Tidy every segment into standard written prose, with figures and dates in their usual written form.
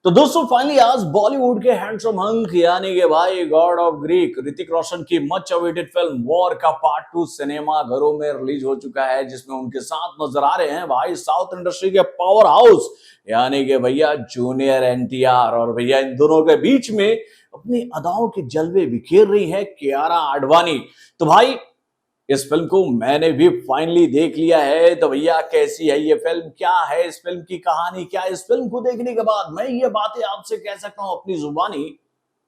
तो दोस्तों फाइनली आज बॉलीवुड के हैंडसम हंक यानी कि भाई God of Greek Hrithik Roshan की मच अवेटेड फिल्म वॉर का पार्ट 2 सिनेमा घरों में रिलीज हो चुका है, जिसमें उनके साथ नजर आ रहे हैं भाई साउथ इंडस्ट्री के पावर हाउस यानी कि भैया जूनियर एनटीआर। और भैया इन दोनों के बीच में अपनी अदाओं के जलवे बिखेर रही है कियारा आडवाणी। तो भाई इस फिल्म को मैंने भी फाइनली देख लिया है। तो भैया कैसी है ये फिल्म, क्या है इस फिल्म की कहानी, क्या इस फिल्म को देखने के बाद मैं ये बातें आपसे कह सकता हूं अपनी जुबानी,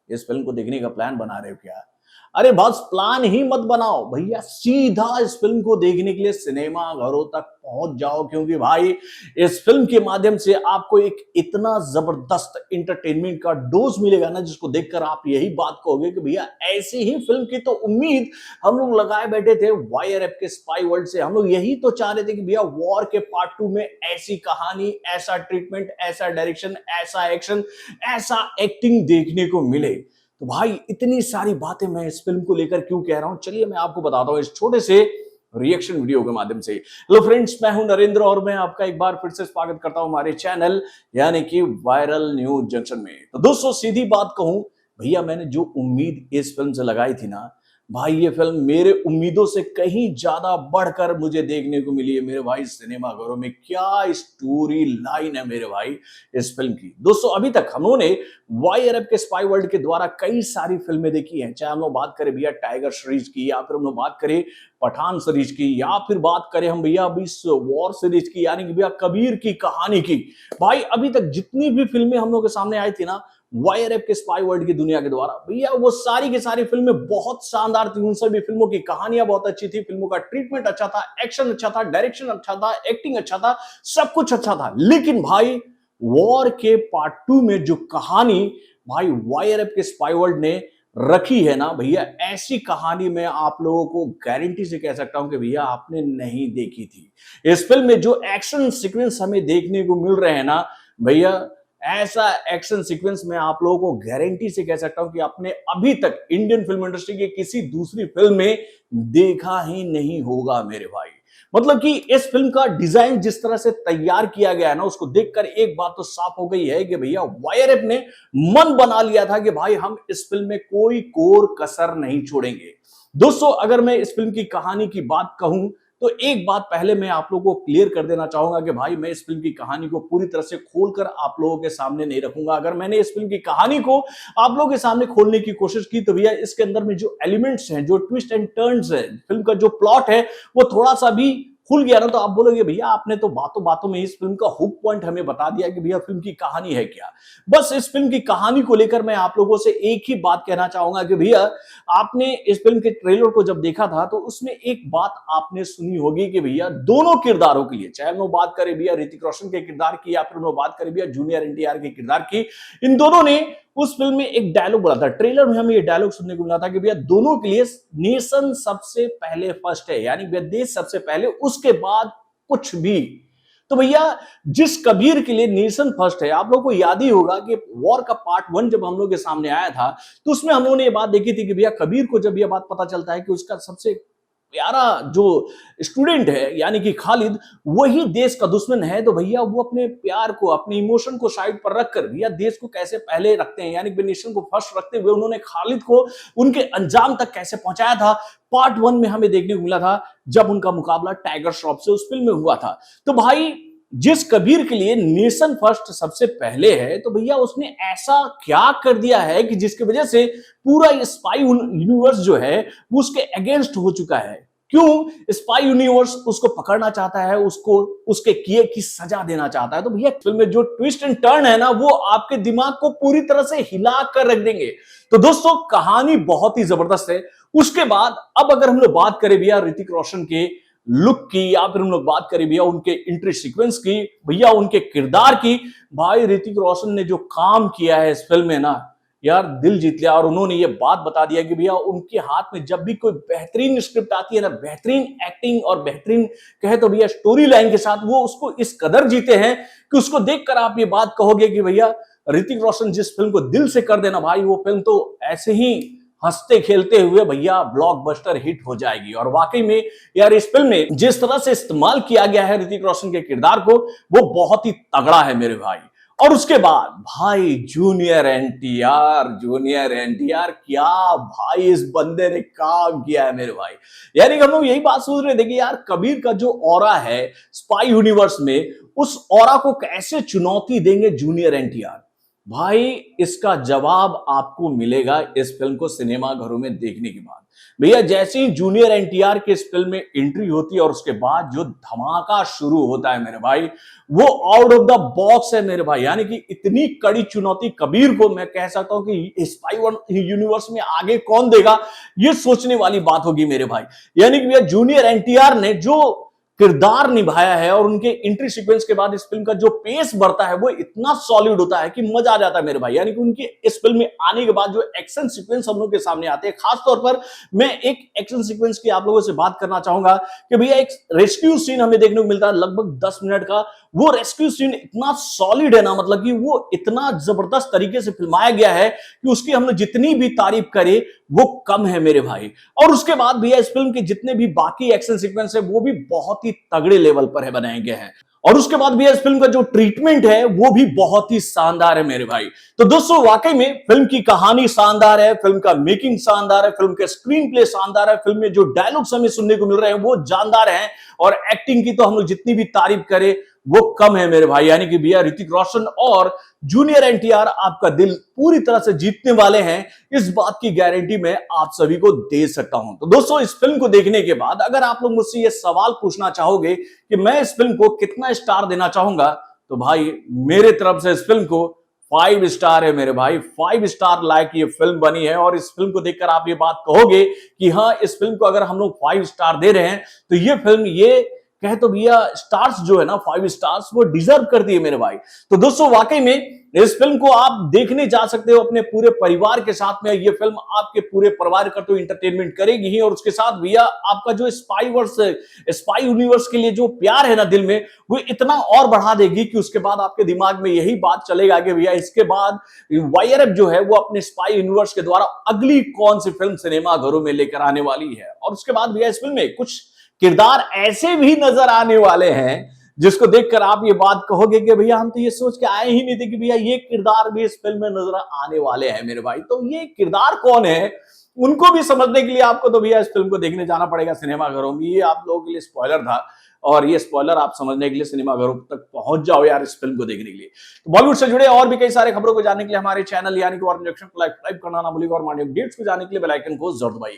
इस फिल्म को देखने का प्लान बना रहे हो क्या? अरे बस प्लान ही मत बनाओ भैया, सीधा इस फिल्म को देखने के लिए सिनेमा घरों तक पहुंच जाओ, क्योंकि भाई इस फिल्म के माध्यम से आपको एक इतना जबरदस्त इंटरटेनमेंट का डोज मिलेगा ना, जिसको देखकर आप यही बात कहोगे कि भैया ऐसी ही फिल्म की तो उम्मीद हम लोग लगाए बैठे थे वाईआरएफ के स्पाई वर्ल्ड से। हम लोग यही तो चाह रहे थे कि भैया वॉर के पार्ट 2 में ऐसी कहानी, ऐसा ट्रीटमेंट, ऐसा डायरेक्शन, ऐसा एक्शन, ऐसा एक्टिंग देखने को मिले। तो भाई इतनी सारी बातें मैं इस फिल्म को लेकर क्यों कह रहा हूं, चलिए मैं आपको बताता हूं इस छोटे से रिएक्शन वीडियो के माध्यम से। हेलो फ्रेंड्स, मैं हूं नरेंद्र और मैं आपका एक बार फिर से स्वागत करता हूं हमारे चैनल यानी कि वायरल न्यूज जंक्शन में। तो दोस्तों सीधी बात कहूं भैया, मैंने जो उम्मीद इस फिल्म से लगाई थी ना भाई, ये फिल्म मेरे उम्मीदों से कहीं ज्यादा बढ़कर मुझे देखने को मिली है मेरे भाई सिनेमा घरों में। क्या स्टोरी लाइन है मेरे भाई इस फिल्म की। दोस्तों अभी तक हम लोगों ने वाईआरएफ के स्पाई वर्ल्ड के द्वारा कई सारी फिल्में देखी हैं, चाहे हम लोग बात करें भैया टाइगर सीरीज की, या फिर हम लोग बात करें पठान सीरीज की, या फिर बात करें हम भैया अभी इस वॉर सीरीज की यानी कि भैया कबीर की कहानी की। भाई अभी तक जितनी भी फिल्में हम लोग के सामने आई थी ना वाईआरएफ के स्पाई वर्ल्ड की दुनिया के द्वारा, भैया वो सारी की सारी फिल्में बहुत शानदार थी। उन सभी फिल्मों की कहानियां बहुत अच्छी थी, फिल्मों का ट्रीटमेंट अच्छा था, एक्शन अच्छा था, डायरेक्शन अच्छा था, एक्टिंग अच्छा था, सब कुछ अच्छा था। लेकिन भाई वॉर के पार्ट 2 में जो कहानी भाई वाईआरएफ के स्पाई वर्ल्ड ने रखी है ना भैया, ऐसी कहानी मैं आप लोगों को गारंटी से कह सकता हूं कि भैया आपने नहीं देखी थी। इस फिल्म में जो एक्शन सीक्वेंस हमें देखने को मिल रहे हैं ना भैया, ऐसा एक्शन सीक्वेंस मैं आप लोगों को गारंटी से कह सकता हूं कि आपने अभी तक इंडियन फिल्म इंडस्ट्री की किसी दूसरी फिल्म में देखा ही नहीं होगा मेरे भाई। मतलब कि इस फिल्म का डिजाइन जिस तरह से तैयार किया गया है ना, उसको देखकर एक बात तो साफ हो गई है कि भैया वाईआरएफ ने मन बना लिया था कि भाई हम इस फिल्म में कोई कोर कसर नहीं छोड़ेंगे। दोस्तों अगर मैं इस फिल्म की कहानी की बात कहूं तो एक बात पहले मैं आप लोगों को क्लियर कर देना चाहूंगा कि भाई मैं इस फिल्म की कहानी को पूरी तरह से खोलकर आप लोगों के सामने नहीं रखूंगा। अगर मैंने इस फिल्म की कहानी को आप लोगों के सामने खोलने की कोशिश की तो भैया इसके अंदर में जो एलिमेंट्स हैं, जो ट्विस्ट एंड टर्न्स है, फिल्म का जो प्लॉट है वो थोड़ा सा भी खुल गया ना, तो आप बोलोगे भैया आपने तो बातों बातों में इस फिल्म का हुक पॉइंट हमें बता दिया कि भैया फिल्म की कहानी है क्या। बस इस फिल्म की कहानी को लेकर मैं आप लोगों से एक ही बात कहना चाहूंगा कि भैया आपने इस फिल्म के ट्रेलर को जब देखा था तो उसमें एक बात आपने सुनी होगी कि भैया दोनों किरदारों के लिए, चाहे हम लोग बात करें भैया ऋतिक रोशन के किरदार की या फिर हम लोग बात करें भैया जूनियर एनटीआर के किरदार की, इन दोनों ने उस फिल्म में एक डायलॉग बोला था। ट्रेलर में हमें ये डायलॉग सुनने को मिला था कि भैया दोनों के लिए नेशन सबसे पहले फर्स्ट है, यानी भैया देश सबसे पहले, उसके बाद कुछ भी। तो भैया जिस कबीर के लिए नेशन फर्स्ट है, आप लोगों को याद ही होगा कि वॉर का पार्ट 1 जब हम लोग के सामने आया था तो उसमें हम लोगों ने ये बात देखी थी कि भैया कबीर को जब यह बात पता चलता है कि उसका सबसे प्यारा जो स्टूडेंट है यानी कि खालिद वही देश का दुश्मन है, तो भैया वो अपने प्यार को, अपने इमोशन को साइड पर रखकर भैया देश को कैसे पहले रखते हैं, यानी कि नेशन को फर्स्ट रखते हुए उन्होंने खालिद को उनके अंजाम तक कैसे पहुंचाया था। पार्ट 1 में हमें देखने को मिला था जब उनका मुकाबला टाइगर श्रॉफ से उस फिल्म में हुआ था। तो भाई जिस कबीर के लिए नेशन फर्स्ट सबसे पहले है, तो भैया उसने ऐसा क्या कर दिया है कि जिसकी वजह से पूरा स्पाई यूनिवर्स जो है वो उसके अगेंस्ट हो चुका है। क्यों? स्पाई यूनिवर्स उसको पकड़ना चाहता है, उसको उसके किए की सजा देना चाहता है। तो भैया फिल्म में जो ट्विस्ट एंड टर्न है ना वो आपके दिमाग को पूरी तरह से हिला कर रख देंगे। तो दोस्तों कहानी बहुत ही जबरदस्त है। उसके बाद अब अगर हम लोग बात करें भैया ऋतिक रोशन के लुक की, या फिर हम लोग बात करें भैया उनके एंट्री सीक्वेंस की, भैया उनके किरदार की, भाई ऋतिक रोशन ने जो काम किया है इस फिल्म में ना यार दिल जीत लिया। और उन्होंने ये बात बता दिया कि भैया उनके हाथ में जब भी कोई बेहतरीन स्क्रिप्ट आती है ना, बेहतरीन एक्टिंग और बेहतरीन कहे तो भैया स्टोरी लाइन के साथ, वो उसको इस कदर जीते हैं कि उसको देखकर आप ये बात कहोगे कि भैया ऋतिक रोशन जिस फिल्म को दिल से कर देना भाई, वो फिल्म तो ऐसे ही हंसते खेलते हुए भैया ब्लॉकबस्टर हिट हो जाएगी। और वाकई में यार इस फिल्म में जिस तरह से इस्तेमाल किया गया है ऋतिक रोशन के किरदार को, वो बहुत ही तगड़ा है मेरे भाई। और उसके बाद भाई जूनियर एनटीआर क्या भाई इस बंदे ने काम किया है मेरे भाई। यानी कि हम लोग यही बात सोच रहे थे कि यार कबीर का जो ऑरा है स्पाई यूनिवर्स में, उस ऑरा को कैसे चुनौती देंगे जूनियर एनटीआर। भाई इसका जवाब आपको मिलेगा इस फिल्म को सिनेमा घरों में देखने के बाद। भैया जैसे ही जूनियर एनटीआर की इस फिल्म में एंट्री होती है और उसके बाद जो धमाका शुरू होता है मेरे भाई, वो आउट ऑफ द बॉक्स है मेरे भाई। यानी कि इतनी कड़ी चुनौती कबीर को मैं कह सकता हूं कि स्पाई यूनिवर्स में आगे कौन देगा, ये सोचने वाली बात होगी मेरे भाई। यानी कि भैया जूनियर एनटीआर ने जो किरदार निभाया है और उनके एंट्री सीक्वेंस के बाद इस फिल्म का जो पेस बढ़ता है वो इतना सॉलिड होता है कि मजा आ जाता है मेरे भाई। यानी कि उनके इस फिल्म में आने के बाद जो एक्शन सीक्वेंस हम लोग के सामने आते हैं, खास तौर पर मैं एक एक्शन सीक्वेंस की आप लोगों से बात करना चाहूंगा कि भैया एक रेस्क्यू सीन हमें देखने को मिलता है लगभग 10 मिनट का। वो रेस्क्यू सीन इतना सॉलिड है ना, मतलब कि वो इतना जबरदस्त तरीके से फिल्माया गया है कि उसकी हम लोग जितनी भी तारीफ करें वो कम है मेरे भाई। और उसके बाद भैया इस फिल्म के जितने भी बाकी एक्शन सीक्वेंस है वो भी बहुत ही तगड़े लेवल पर है बनाए गए हैं। और उसके बाद भैया इस फिल्म का जो ट्रीटमेंट है वो भी बहुत ही शानदार है मेरे भाई। तो दोस्तों वाकई में फिल्म की कहानी शानदार है, फिल्म का मेकिंग शानदार है, फिल्म का स्क्रीन प्ले शानदार है, फिल्म में जो डायलॉग्स हमें सुनने को मिल रहे हैं वो जानदार हैं, और एक्टिंग की तो हम लोग जितनी भी तारीफ करें वो कम है मेरे भाई। यानी कि भैया ऋतिक रोशन और जूनियर एनटीआर आपका दिल पूरी तरह से जीतने वाले हैं, इस बात की गारंटी मैं आप सभी को दे सकता हूं। तो दोस्तों इस फिल्म को देखने के बाद अगर आप लोग मुझसे ये सवाल पूछना चाहोगे कि मैं इस फिल्म को कितना स्टार देना चाहूंगा, तो भाई मेरे तरफ से इस फिल्म को 5 स्टार है मेरे भाई। 5 स्टार लायक ये फिल्म बनी है, और इस फिल्म को देखकर आप ये बात कहोगे कि हाँ इस फिल्म को अगर हम लोग 5 स्टार दे रहे हैं तो ये फिल्म ये कहे तो भैया स्टार्स जो है ना 5 स्टार्स वो डिजर्व करती है मेरे भाई। तो दोस्तों वाकई में इस फिल्म को आप देखने जा सकते हो अपने पूरे परिवार के साथ में। ये फिल्म आपके पूरे परिवार का तो एंटरटेनमेंट करेगी ही, और उसके साथ भैया आपका जो स्पाई यूनिवर्स के लिए जो प्यार है ना दिल में, वो इतना और बढ़ा देगी कि उसके बाद आपके दिमाग में यही बात चलेगा कि भैया इसके बाद वाईआरएफ जो है वो अपने स्पाई यूनिवर्स के द्वारा अगली कौन सी फिल्म सिनेमा घरों में लेकर आने वाली है। और उसके बाद भैया इस फिल्म में कुछ किरदार ऐसे भी नजर आने वाले हैं जिसको देखकर आप ये बात कहोगे कि भैया हम तो ये सोच के आए ही नहीं थे कि भैया ये किरदार भी इस फिल्म में नजर आने वाले हैं मेरे भाई। तो ये किरदार कौन है उनको भी समझने के लिए आपको तो भैया इस फिल्म को देखने जाना पड़ेगा सिनेमा घरों में। ये आप लोगों के लिए स्पॉइलर था, और ये स्पॉइलर आप समझने के लिए सिनेमा घरों तक पहुंच जाओ यार इस फिल्म को देखने के लिए। तो बॉलीवुड से जुड़े और भी कई सारे खबरों को जानने के लिए हमारे चैनल यानी कि वार्न जंक्शन को लाइक करना ना भूलिएगा, और अपडेट्स को जानने के लिए बेल आइकन को जरूर दबाइए।